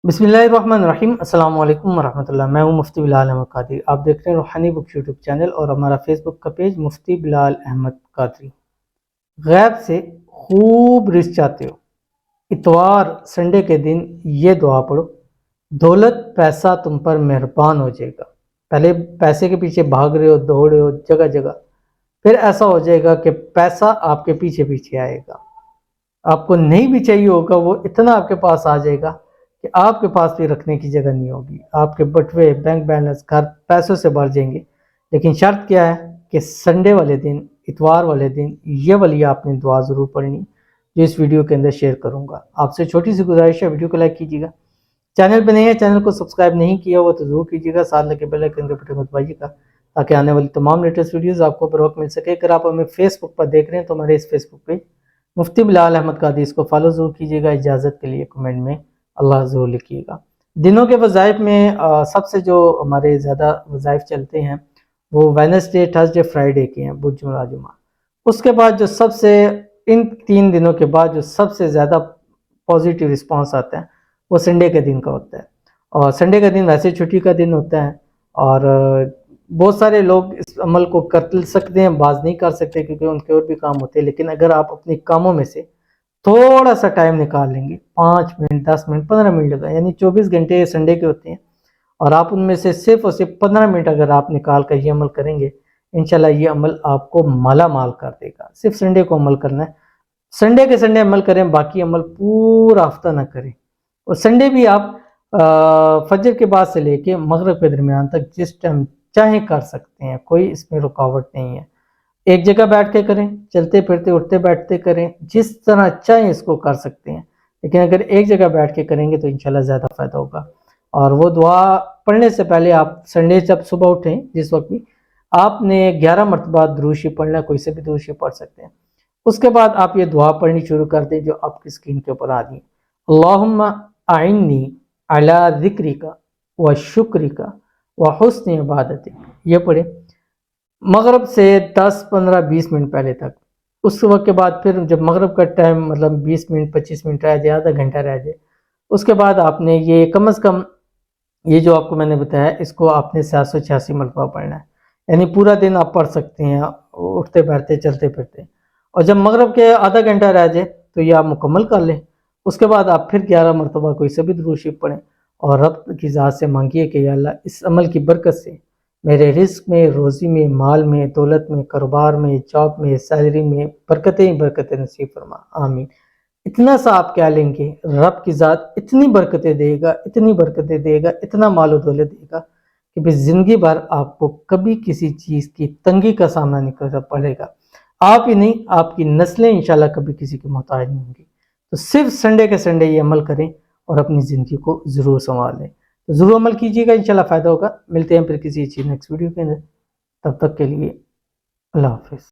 बिस्मिल्लाहिर्रहमानिर्रहीम। अस्सलाम वालेकुम वरहमतुल्लाह। मैं हूं मुफ्ती बिलाल अहमद कादरी। आप देख रहे हैं रूहानी बुक्स यूट्यूब चैनल और हमारा फेसबुक का पेज मुफ्ती बिलाल अहमद कादरी। गैब से खूब रिस्क चाहते हो? इतवार संडे के दिन ये दुआ पढ़ो, दौलत पैसा तुम पर मेहरबान हो जाएगा। पहले पैसे के पीछे भाग रहे हो, दौड़ रहे हो जगह जगह, फिर ऐसा हो जाएगा कि पैसा आपके पीछे पीछे आएगा। आपको नहीं भी चाहिए होगा वो इतना आपके पास आ जाएगा कि आपके पास भी रखने की जगह नहीं होगी। आपके बटुए, बैंक बैलेंस, घर पैसों से भर जाएंगे। लेकिन शर्त क्या है कि संडे वाले दिन, इतवार वाले दिन ये वाली आपने दुआ ज़रूर पढ़नी, जो इस वीडियो के अंदर शेयर करूंगा। आपसे छोटी सी गुजारिश है, वीडियो को लाइक कीजिएगा। चैनल पर नहीं है, चैनल को सब्सक्राइब नहीं किया हुआ तो जरूर कीजिएगा। साथ लगे बेल आइकन के बटन को दबाइएगा ताकि आने वाली तमाम लेटेस्ट वीडियोस आपको बर वक्त मिल सके। अगर आप हमें फेसबुक पर देख रहे हैं तो हमारे इस फेसबुक पेज मुफ्ती बिलाल अहमद कादरी इसको फॉलो जरूर कीजिएगा। इजाज़त के लिए कमेंट में अल्लाह ज़रूर लिखिएगा। दिनों के वज़ाइफ में सबसे जो हमारे ज़्यादा वज़ाइफ चलते हैं वो वेडनेसडे, थर्सडे, फ्राइडे के हैं, बुध, जुमा, जुमा। उसके बाद जो सबसे, इन 3 दिनों के बाद जो सबसे ज़्यादा पॉजिटिव रिस्पांस आता है वो संडे के दिन का होता है। और संडे का दिन वैसे छुट्टी का दिन होता है और बहुत सारे लोग इस अमल को कर सकते हैं, बाज नहीं कर सकते क्योंकि उनके और भी काम होते हैं। लेकिन अगर आप अपने कामों में से थोड़ा सा टाइम निकाल लेंगे, 5 मिनट, 10 मिनट, 15 मिनट लगा, यानी 24 घंटे संडे के होते हैं और आप उनमें से सिर्फ और सिर्फ 15 मिनट अगर आप निकाल कर ये अमल करेंगे, इंशाल्लाह ये अमल आपको माला माल कर देगा। सिर्फ संडे को अमल करना है, संडे के संडे अमल करें, बाकी अमल पूरा हफ्ता ना करें। और संडे भी आप फजर के बाद से लेके मगरिब के दरमियान तक जिस टाइम चाहे कर सकते हैं, कोई इसमें रुकावट नहीं है। एक जगह बैठ के करें, चलते फिरते उठते बैठते करें, जिस तरह चाहे इसको कर सकते हैं। लेकिन अगर एक जगह बैठ के करेंगे तो इंशाल्लाह ज़्यादा फ़ायदा होगा। और वो दुआ पढ़ने से पहले आप संडे जब सुबह उठें, जिस वक्त भी, आपने 11 मरतबा दुरूद शरीफ पढ़ना, कोई से भी दुरूद शरीफ पढ़ सकते हैं। उसके बाद आप ये दुआ पढ़नी शुरू कर दें जो आपकी स्क्रीन के ऊपर आ रही है। अल्लाहुम्मा आइन्नी अला ज़िक्रिका व शुक्रिका व हुस्न इबादतिक। ये पढ़े मगरब से 10, 15, 20 मिनट पहले तक। उस वक्त के बाद फिर जब मगरब का टाइम, मतलब 20 मिनट, 25 मिनट रह जाए, आधा घंटा रह जाए, उसके बाद आपने ये कम अज़ कम, ये जो आपको मैंने बताया, इसको आपने 786 मरतबा पढ़ना है। यानी पूरा दिन आप पढ़ सकते हैं उठते बैठते चलते फिरते। और जब मगरब के आधा घंटा रह जाए तो ये आप मुकम्मल कर लें। उसके बाद आप फिर 11 मरतबा कोई से भी दुरूद शरीफ पढ़ें और रब की ज़ात से मांगिए कि या अल्लाह इस अमल की बरकत से मेरे रिस्क में, रोज़ी में, माल में, दौलत में, कारोबार में, जॉब में, सैलरी में बरकतें ही बरकतें नसीब फरमा, आमीन। इतना सा आप क्या लेंगे, रब की ज़ात इतनी बरकतें देगा, इतनी बरकतें देगा, इतना माल और दौलत देगा कि फिर ज़िंदगी भर आपको कभी किसी चीज़ की तंगी का सामना नहीं करना पड़ेगा। आप ही नहीं, आपकी नस्लें इंशाल्लाह कभी किसी की मोहताज नहीं होंगी। तो सिर्फ संडे के संडे ये अमल करें और अपनी ज़िंदगी को ज़रूर संवार लें। तो ज़रूर अमल कीजिएगा, इंशाल्लाह फ़ायदा होगा। मिलते हैं फिर किसी अच्छी नेक्स्ट वीडियो के अंदर, तब तक के लिए अल्लाह हाफ़िज़।